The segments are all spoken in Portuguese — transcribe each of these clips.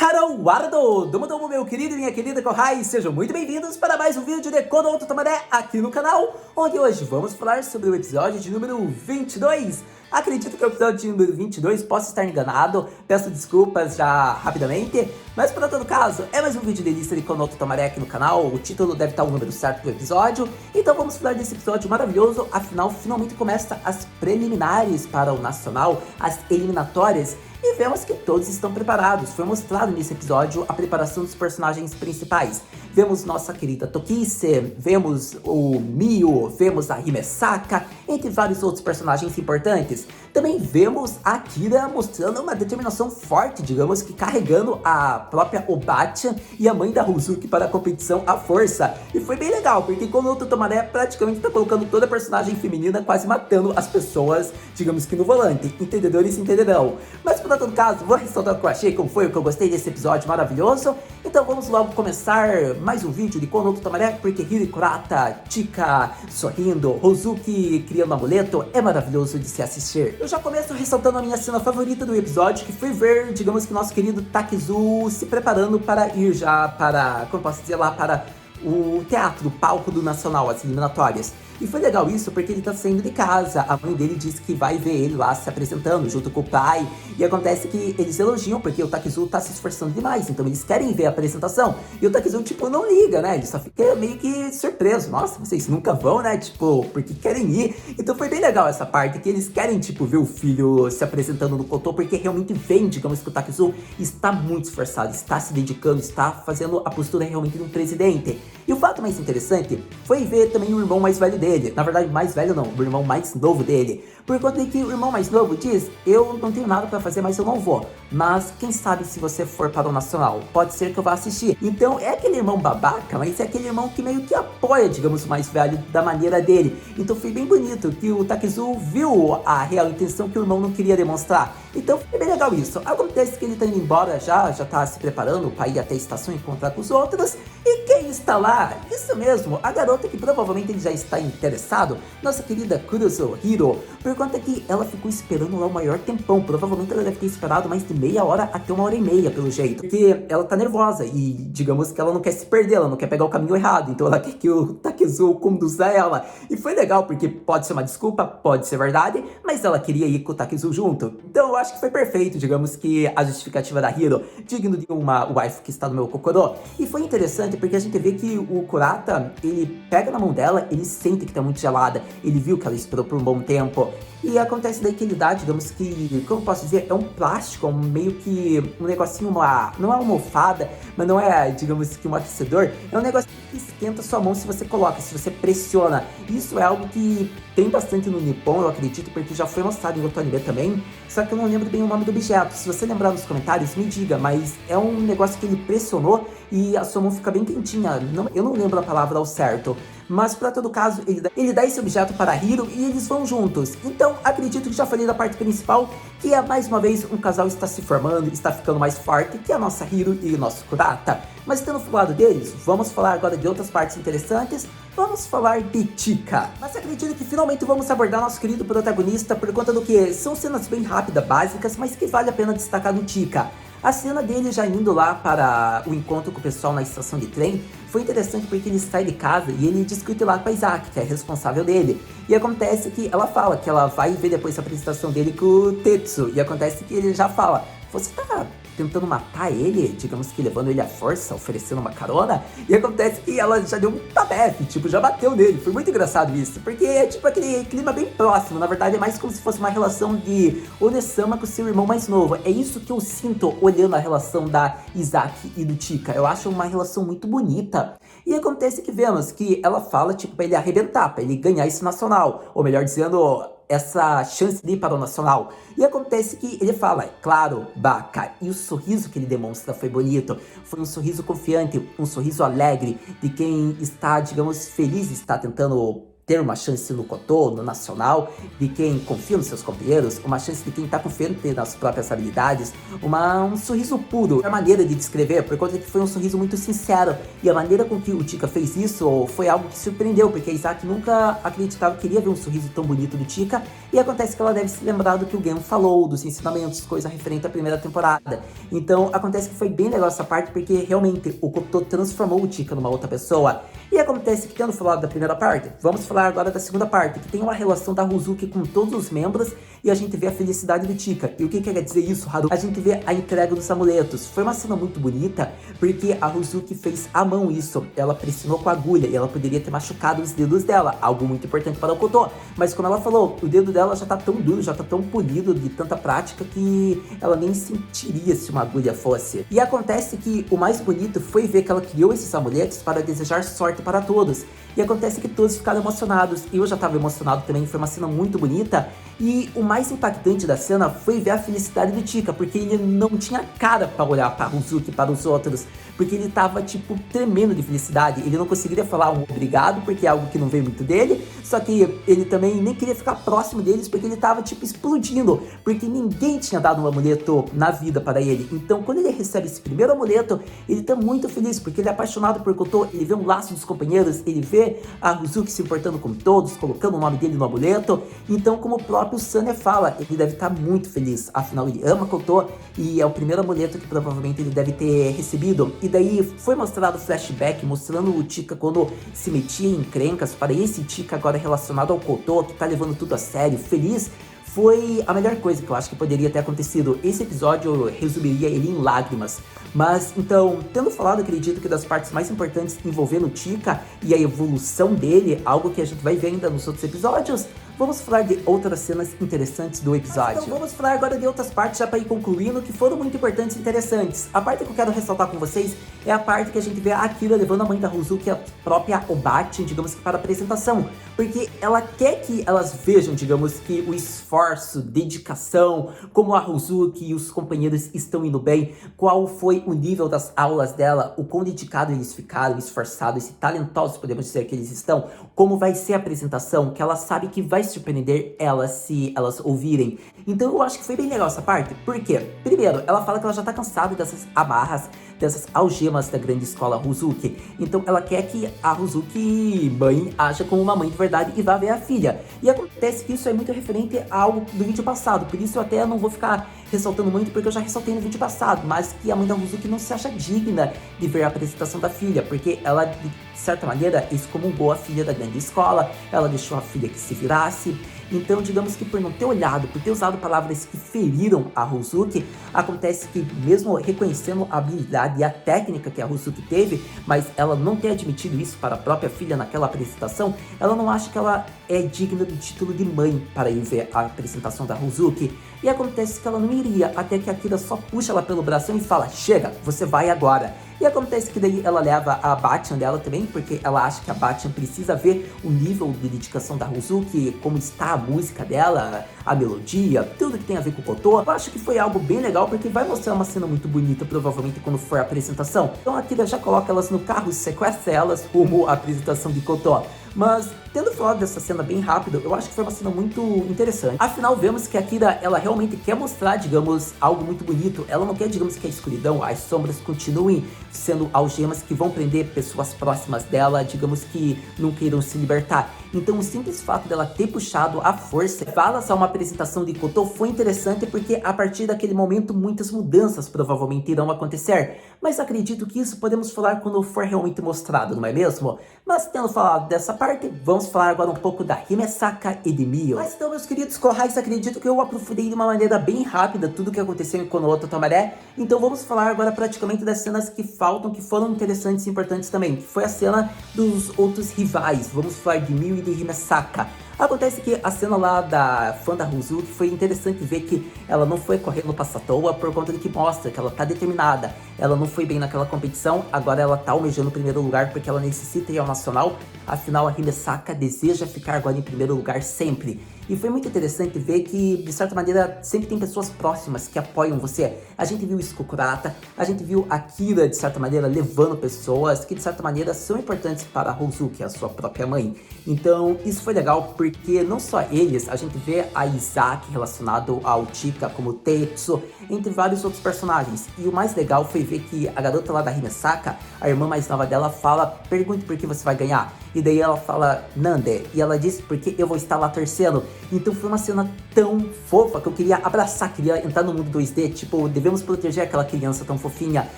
Harawara Domo meu querido e minha querida Kohai, sejam muito bem-vindos para mais um vídeo de Konoha Tomaré aqui no canal, onde hoje vamos falar sobre o episódio de número 22. Acredito que o episódio de número 22 possa estar enganado, peço desculpas já rapidamente, mas para todo caso, é mais um vídeo de lista de Konoha Tomaré aqui no canal, o título deve estar o número certo do episódio, então vamos falar desse episódio maravilhoso, afinal finalmente começa as preliminares para o Nacional, as eliminatórias, e vemos que todos estão preparados. Foi mostrado nesse episódio a preparação dos personagens principais. Vemos nossa querida Tokise, vemos o Mio, vemos a Himesaka, entre vários outros personagens importantes. Também vemos a Akira mostrando uma determinação forte, digamos que carregando a própria Obata e a mãe da Hozuki para a competição à força. E foi bem legal, porque Konoha Tomaré praticamente está colocando toda a personagem feminina quase matando as pessoas, digamos que no volante. Entendedores entenderão. Mas para todo caso, vou ressaltar o que eu achei, como foi, o que eu gostei desse episódio maravilhoso. Então vamos logo começar mais um vídeo de Konoha Tomaré, porque Hiro e Kurata, Chika sorrindo, Hozuki criando amuleto, é maravilhoso de se assistir. Eu já começo ressaltando a minha cena favorita do episódio, que foi ver, digamos que nosso querido Takizu se preparando para ir já para, como posso dizer lá, para o teatro, o palco do Nacional, as eliminatórias. E foi legal isso porque ele tá saindo de casa, a mãe dele disse que vai ver ele lá se apresentando junto com o pai, e acontece que eles elogiam porque o Takizu tá se esforçando demais, então eles querem ver a apresentação, e o Takizu tipo não liga, né, ele só fica meio que surpreso, nossa, vocês nunca vão, né, tipo, porque querem ir, então foi bem legal essa parte, que eles querem tipo ver o filho se apresentando no Koto, porque realmente vem, digamos que o Takizu está muito esforçado, está se dedicando, está fazendo a postura realmente de um presidente. E o fato mais interessante foi ver também o irmão mais velho dele, na verdade mais velho não, o irmão mais novo dele, por conta de que o irmão mais novo diz, eu não tenho nada pra fazer, mas eu não vou, mas quem sabe se você for para o Nacional, pode ser que eu vá assistir. Então é aquele irmão babaca, mas é aquele irmão que meio que apoia, digamos, o mais velho da maneira dele. Então foi bem bonito que o Takizu viu a real intenção que o irmão não queria demonstrar. Então foi bem legal isso. Acontece que ele tá indo embora já tá se preparando para ir até a estação encontrar com os outros. E quem está lá? Isso mesmo, a garota que provavelmente ele já está interessado, nossa querida Kurosuhiro, por conta que ela ficou esperando lá o maior tempão, provavelmente ela deve ter esperado mais de meia hora até 1h30 pelo jeito, porque ela tá nervosa e digamos que ela não quer se perder, ela não quer pegar o caminho errado, então ela quer que o Takizu conduza ela, e foi legal porque pode ser uma desculpa, pode ser verdade, mas ela queria ir com o Takizu junto, então eu acho que foi perfeito, digamos que a justificativa da Hiro, digno de uma wife que está no meu Kokoro, e foi interessante porque a gente vê que o Kurata, ele pega na mão dela, ele sente que tá muito gelada, ele viu que ela esperou por um bom tempo, e acontece daí que ele dá, digamos que, como eu posso dizer, é um plástico, é meio que um negocinho, não é uma almofada, mas não é, digamos que um aquecedor, é um negócio que esquenta sua mão se você coloca, se você pressiona. Isso é algo que tem bastante no Nippon, eu acredito, porque já foi mostrado em outro anime também, só que eu não lembro bem o nome do objeto. Se você lembrar nos comentários, me diga, mas é um negócio que ele pressionou e a sua mão fica bem quentinha. Eu não lembro a palavra ao certo, mas para todo caso, ele dá esse objeto para Hiro e eles vão juntos. Então, acredito que já falei da parte principal, que é mais uma vez um casal está se formando, está ficando mais forte, que é a nossa Hiro e o nosso Kurata. Mas tendo falado deles, vamos falar agora de outras partes interessantes. Vamos falar de Chika. Mas acredito que finalmente vamos abordar nosso querido protagonista por conta do que são cenas bem rápidas, básicas, mas que vale a pena destacar no Chika. A cena dele já indo lá para o encontro com o pessoal na estação de trem foi interessante porque ele sai de casa e ele discute lá com a Izaki, que é responsável dele. E acontece que ela fala que ela vai ver depois a apresentação dele com o Tetsu. E acontece que ele já fala, você tá tentando matar ele, digamos que levando ele à força, oferecendo uma carona, e acontece que ela já deu um tabefe, tipo, já bateu nele, foi muito engraçado isso, porque é tipo aquele clima bem próximo, na verdade é mais como se fosse uma relação de Onesama com seu irmão mais novo, é isso que eu sinto olhando a relação da Izaki e do Chika, eu acho uma relação muito bonita, e acontece que vemos que ela fala, tipo, pra ele arrebentar, pra ele ganhar esse nacional, ou melhor dizendo, essa chance de ir para o Nacional. E acontece que ele fala, claro, Baka, e o sorriso que ele demonstra foi bonito, foi um sorriso confiante, um sorriso alegre, de quem está, digamos, feliz, está tentando ter uma chance no Koto, no Nacional, de quem confia nos seus companheiros, uma chance de quem tá confiante nas próprias habilidades, um sorriso puro. A maneira de descrever, por conta que foi um sorriso muito sincero, e a maneira com que o Chika fez isso foi algo que surpreendeu, porque a Isaki nunca acreditava que queria ver um sorriso tão bonito do Chika, e acontece que ela deve se lembrar do que o Gen falou, dos ensinamentos, coisa referente à primeira temporada. Então acontece que foi bem legal essa parte, porque realmente o Koto transformou o Chika numa outra pessoa. E acontece que, tendo falado da primeira parte, vamos falar agora da segunda parte, que tem uma relação da Haruzuki com todos os membros, e a gente vê a felicidade do Chika. E o que quer dizer isso, Haru? A gente vê a entrega dos amuletos. Foi uma cena muito bonita, porque a Haruzuki fez à mão isso. Ela pressionou com a agulha, e ela poderia ter machucado os dedos dela, algo muito importante para o Koto. Mas como ela falou, o dedo dela já tá tão duro, já tá tão polido de tanta prática, que ela nem sentiria se uma agulha fosse. E acontece que o mais bonito foi ver que ela criou esses amuletos para desejar sorte para todos. E acontece que todos ficaram emocionados. Eu já estava emocionado também, foi uma cena muito bonita. E o mais impactante da cena foi ver a felicidade do Chika, porque ele não tinha cara para olhar para Haruzuki e para os outros, porque ele tava, tipo, tremendo de felicidade. Ele não conseguiria falar um obrigado, porque é algo que não veio muito dele, só que ele também nem queria ficar próximo deles, porque ele tava, tipo, explodindo, porque ninguém tinha dado um amuleto na vida para ele. Então, quando ele recebe esse primeiro amuleto, ele tá muito feliz, porque ele é apaixonado por Koto, ele vê um laço dos companheiros, ele vê a Haruzuki se importando com todos, colocando o nome dele no amuleto. Então, como o próprio Sunny fala, ele deve estar muito feliz, afinal ele ama Koto, e é o primeiro amuleto que provavelmente ele deve ter recebido. E daí foi mostrado flashback, mostrando o Chika quando se metia em encrencas, para esse Chika agora relacionado ao Koto, que tá levando tudo a sério, feliz. Foi a melhor coisa que eu acho que poderia ter acontecido. Esse episódio eu resumiria ele em lágrimas. Mas, então, tendo falado, acredito que das partes mais importantes envolvendo o Chika e a evolução dele, algo que a gente vai ver ainda nos outros episódios, vamos falar de outras cenas interessantes do episódio. Então vamos falar agora de outras partes, já para ir concluindo, que foram muito importantes e interessantes. A parte que eu quero ressaltar com vocês é a parte que a gente vê a Akira levando a mãe da Haruzuki, a própria Obate, digamos que para a apresentação. Porque ela quer que elas vejam, digamos que o esforço, dedicação, como a Haruzuki e os companheiros estão indo bem, qual foi o nível das aulas dela, o quão dedicado eles ficaram, esforçados e talentosos, podemos dizer que eles estão, como vai ser a apresentação, que ela sabe que vai surpreender elas se elas ouvirem. Então eu acho que foi bem legal essa parte. Por quê? Primeiro, ela fala que ela já tá cansada dessas amarras, dessas algemas da grande escola Haruzuki. Então ela quer que a Haruzuki mãe aja como uma mãe de verdade e vá ver a filha. E acontece que isso é muito referente a algo do vídeo passado, por isso eu até não vou ficar ressaltando muito, porque eu já ressaltei no vídeo passado, mas que a mãe da Haruzuki não se acha digna de ver a apresentação da filha, porque ela, de certa maneira, excomungou a filha da grande escola, ela deixou a filha que se virasse. Então, digamos que por não ter olhado, por ter usado palavras que feriram a Haruzuki, acontece que mesmo reconhecendo a habilidade e a técnica que a Haruzuki teve, mas ela não ter admitido isso para a própria filha naquela apresentação, ela não acha que ela é digna do título de mãe para ir ver a apresentação da Haruzuki. E acontece que ela não iria, até que a Akira só puxa ela pelo bração e fala: chega, você vai agora. E acontece que daí ela leva a Batian dela também, porque ela acha que a Batian precisa ver o nível de dedicação da Haruzuki, como está a música dela, a melodia, tudo que tem a ver com o Koto. Eu acho que foi algo bem legal, porque vai mostrar uma cena muito bonita, provavelmente, quando for a apresentação. Então a Akira já coloca elas no carro, sequestra elas rumo à apresentação de Koto. Mas, tendo falado dessa cena bem rápido, eu acho que foi uma cena muito interessante. Afinal, vemos que a Akira, ela realmente quer mostrar, digamos, algo muito bonito. Ela não quer, digamos, que a escuridão, as sombras continuem sendo algemas que vão prender pessoas próximas dela, digamos que não queiram se libertar. Então, o simples fato dela ter puxado a força, falas a uma apresentação de Koto foi interessante, porque a partir daquele momento muitas mudanças provavelmente irão acontecer. Mas acredito que isso podemos falar quando for realmente mostrado, não é mesmo? Mas tendo falado dessa parte, vamos falar agora um pouco da Himesaka e de Mio. Mas então, meus queridos Kohais, acredito que eu aprofundei de uma maneira bem rápida tudo o que aconteceu em Konoha Tomaré. Então vamos falar agora praticamente das cenas que faltam, que foram interessantes e importantes também, que foi a cena dos outros rivais. Vamos falar de Mio e de Himesaka. Acontece que a cena lá da fã da Haruzuki foi interessante ver que ela não foi correndo pra toa, por conta de que mostra que ela tá determinada. Ela não foi bem naquela competição, agora ela tá almejando o primeiro lugar porque ela necessita ir ao nacional. Afinal, a Himesaka deseja ficar agora em primeiro lugar sempre. E foi muito interessante ver que, de certa maneira, sempre tem pessoas próximas que apoiam você. A gente viu isso com o Kurata, a gente viu a Kira, de certa maneira, levando pessoas que, de certa maneira, são importantes para a Hozuki, a sua própria mãe. Então, isso foi legal porque não só eles, a gente vê a Izaki relacionado ao Chika como Tetsu, entre vários outros personagens. E o mais legal foi ver que a garota lá da Himesaka, a irmã mais nova dela, fala: pergunte por que você vai ganhar. E daí ela fala: Nande. E ela diz: porque eu vou estar lá torcendo. Então foi uma cena tão fofa que eu queria abraçar, queria entrar no mundo 2D, tipo, devemos proteger aquela criança tão fofinha.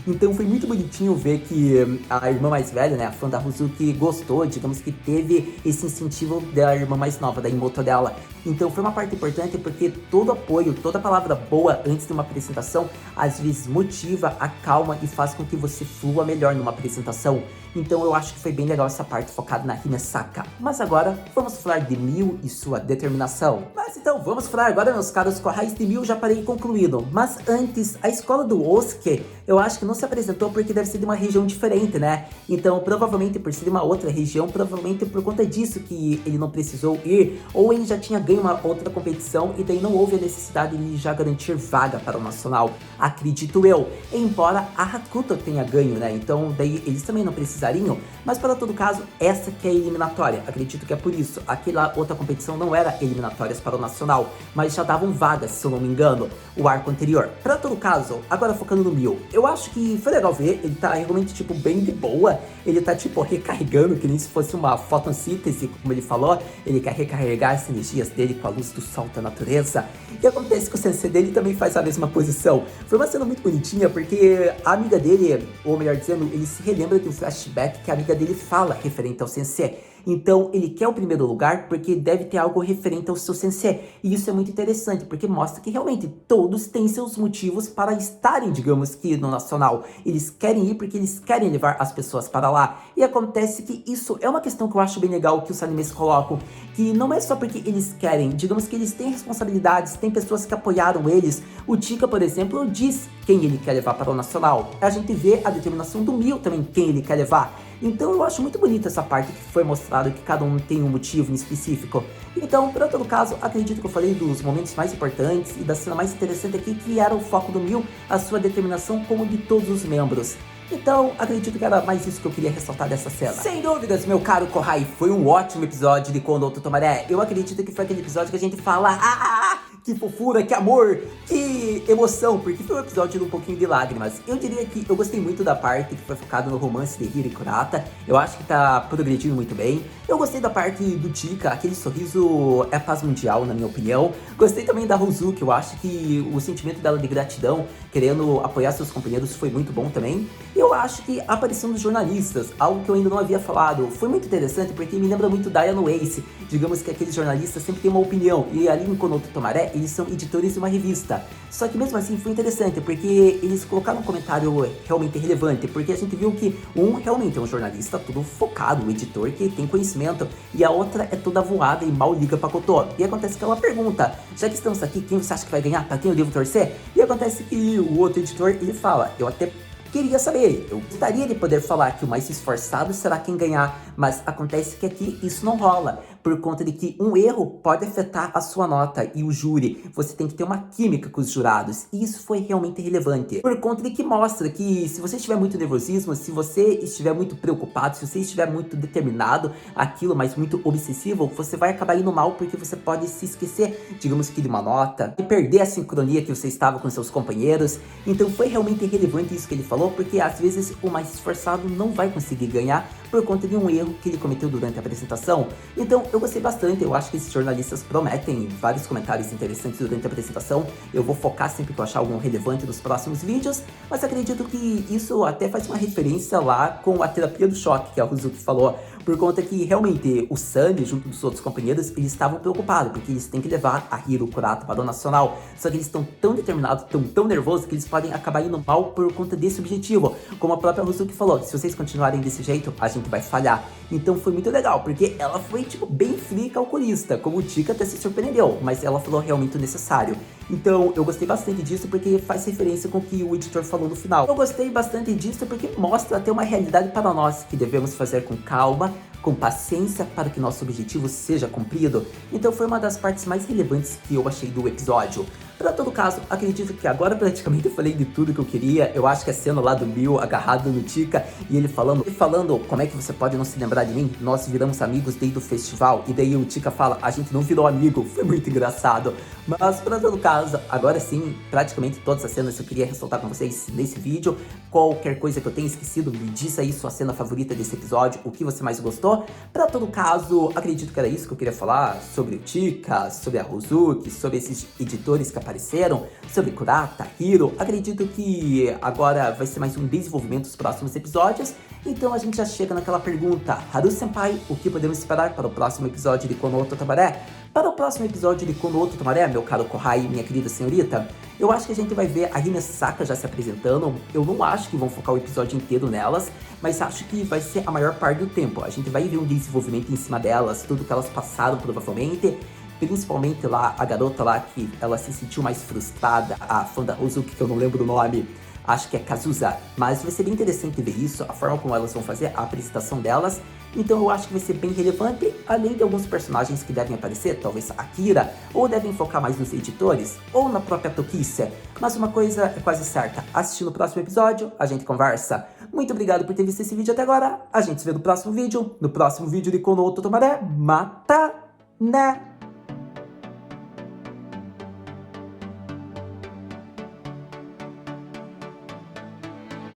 Então foi muito bonitinho ver que a irmã mais velha, né, a fã da Hozuki, gostou, digamos que teve esse incentivo da irmã mais nova, da Imoto dela. Então foi uma parte importante porque todo apoio, toda palavra boa antes de uma apresentação, às vezes motiva, acalma e faz com que você flua melhor numa apresentação. Então eu acho que foi bem legal essa parte focada na Himesaka. Mas agora, vamos falar de Miu e sua determinação. Mas então, vamos falar agora, meus caros Kohais, de Miu já parei concluído. Mas antes, a escola do Osuke, eu acho que não se apresentou porque deve ser de uma região diferente, né? Então, provavelmente por ser de uma outra região, provavelmente por conta disso que ele não precisou ir, ou ele já tinha ganho uma outra competição e daí não houve a necessidade de já garantir vaga para o Nacional. Acredito eu. Embora a Hakuto tenha ganho, né? Então, daí eles também não precisariam, mas para todo caso, essa que é a eliminatória. Acredito que é por isso. Aquela outra competição não era eliminatórias para o Nacional, mas já davam vagas, se eu não me engano, o arco anterior. Para todo caso, agora focando no Miu, eu acho que foi legal ver, ele tá realmente, tipo, bem de boa, ele tá, tipo, recarregando, que nem se fosse uma fotossíntese, como ele falou, ele quer recarregar as energias dele com a luz do sol da natureza, e acontece que o sensei dele também faz a mesma posição. Foi uma cena muito bonitinha, porque a amiga dele, ou melhor dizendo, ele se relembra de um flashback que a amiga dele fala referente ao sensei. Então ele quer o primeiro lugar porque deve ter algo referente ao seu sensei. E isso é muito interessante, porque mostra que realmente todos têm seus motivos para estarem, digamos que, no Nacional. Eles querem ir porque eles querem levar as pessoas para lá. E acontece que isso é uma questão que eu acho bem legal que os animes colocam, que não é só porque eles querem, digamos que eles têm responsabilidades, tem pessoas que apoiaram eles. O Chika, por exemplo, diz quem ele quer levar para o Nacional. A gente vê a determinação do Miu também, quem ele quer levar. Então eu acho muito bonita essa parte que foi mostrado que cada um tem um motivo em específico. Então, para todo caso, acredito que eu falei dos momentos mais importantes e da cena mais interessante aqui, que era o foco do Miu, a sua determinação como de todos os membros. Então, acredito que era mais isso que eu queria ressaltar dessa cena. Sem dúvidas, meu caro Kohai, foi um ótimo episódio de Kondo Tomaré. Eu acredito que foi aquele episódio que a gente fala: que fofura, que amor, que emoção, porque foi um episódio de um pouquinho de lágrimas. Eu diria que eu gostei muito da parte que foi focada no romance de Hiro e Kurata. Eu acho que tá progredindo muito bem. Eu gostei da parte do Chika, aquele sorriso é paz mundial, na minha opinião. Gostei também da Hozuki, eu acho que o sentimento dela de gratidão, querendo apoiar seus companheiros, foi muito bom também. E eu acho que a aparição dos jornalistas, algo que eu ainda não havia falado, foi muito interessante porque me lembra muito Diana no Ace. Digamos que aqueles jornalistas sempre têm uma opinião, e ali em Konoto Tomaré, eles são editores de uma revista. Só que mesmo assim foi interessante, porque eles colocaram um comentário realmente relevante, porque a gente viu que um realmente é um jornalista todo focado, um editor que tem conhecimento, e a outra é toda voada e mal liga pra Cotô. E acontece que ela pergunta: já que estamos aqui, quem você acha que vai ganhar? Pra quem eu devo torcer? E acontece que o outro editor, ele fala: eu até queria saber, eu gostaria de poder falar que o mais esforçado será quem ganhar, mas acontece que aqui isso não rola, por conta de que um erro pode afetar a sua nota e o júri. Você tem que ter uma química com os jurados, e isso foi realmente relevante, por conta de que mostra que se você estiver muito nervosismo, se você estiver muito preocupado, se você estiver muito determinado aquilo, mas muito obsessivo, você vai acabar indo mal, porque você pode se esquecer, digamos que de uma nota, e perder a sincronia que você estava com seus companheiros. Então foi realmente relevante isso que ele falou, porque às vezes o mais esforçado não vai conseguir ganhar por conta de um erro que ele cometeu durante a apresentação. Então eu gostei bastante, eu acho que esses jornalistas prometem vários comentários interessantes durante a apresentação. Eu vou focar sempre que eu achar algum relevante nos próximos vídeos, mas acredito que isso até faz uma referência lá com a terapia do choque que a Hozuki falou, por conta que realmente o Sunny, junto dos outros companheiros, eles estavam preocupados, porque eles têm que levar a Hiro Kurata para o Nacional, só que eles estão tão determinados, tão nervosos, que eles podem acabar indo mal por conta desse objetivo. Como a própria Hozuki falou: se vocês continuarem desse jeito, a gente gente vai falhar. Então foi muito legal, porque ela foi, tipo, bem fria e calculista, como o Tika até se surpreendeu, mas ela falou realmente o necessário. Então eu gostei bastante disso porque faz referência com o que o editor falou no final. Eu gostei bastante disso porque mostra até uma realidade para nós, que devemos fazer com calma, com paciência para que nosso objetivo seja cumprido. Então foi uma das partes mais relevantes que eu achei do episódio. Para todo caso, acredito que agora praticamente eu falei de tudo que eu queria. Eu acho que a cena lá do Bill agarrado no Tika e ele falando como é que você pode não se lembrar de mim? Nós viramos amigos desde o festival. E daí o Tika fala, a gente não virou amigo. Foi muito engraçado. Mas para todo caso, agora sim, praticamente todas as cenas eu queria ressaltar com vocês nesse vídeo. Qualquer coisa que eu tenha esquecido, me diz aí sua cena favorita desse episódio, o que você mais gostou. Para todo caso, acredito que era isso que eu queria falar sobre o Tika, sobre a Rozuki, sobre esses editores que apareceram, sobre Kurata, Hiro. Acredito que agora vai ser mais um desenvolvimento dos próximos episódios. Então a gente já chega naquela pergunta, Haru-senpai, o que podemos esperar para o próximo episódio de Kono Tamaré? Para o próximo episódio de Kono Tamaré, meu caro Kohai e minha querida senhorita, eu acho que a gente vai ver a Hime Saka já se apresentando. Eu não acho que vão focar o episódio inteiro nelas, mas acho que vai ser a maior parte do tempo. A gente vai ver um desenvolvimento em cima delas, tudo que elas passaram provavelmente. Principalmente lá, a garota lá que ela se sentiu mais frustrada, a fã da Rozuki, que eu não lembro o nome, acho que é Kazusa. Mas vai ser bem interessante ver isso, a forma como elas vão fazer a apresentação delas. Então eu acho que vai ser bem relevante, além de alguns personagens que devem aparecer, talvez a Akira, ou devem focar mais nos editores, ou na própria Tokisha. Mas uma coisa é quase certa, assistindo o próximo episódio, a gente conversa. Muito obrigado por ter visto esse vídeo até agora, a gente se vê no próximo vídeo de Kono Tamaré, mata, né?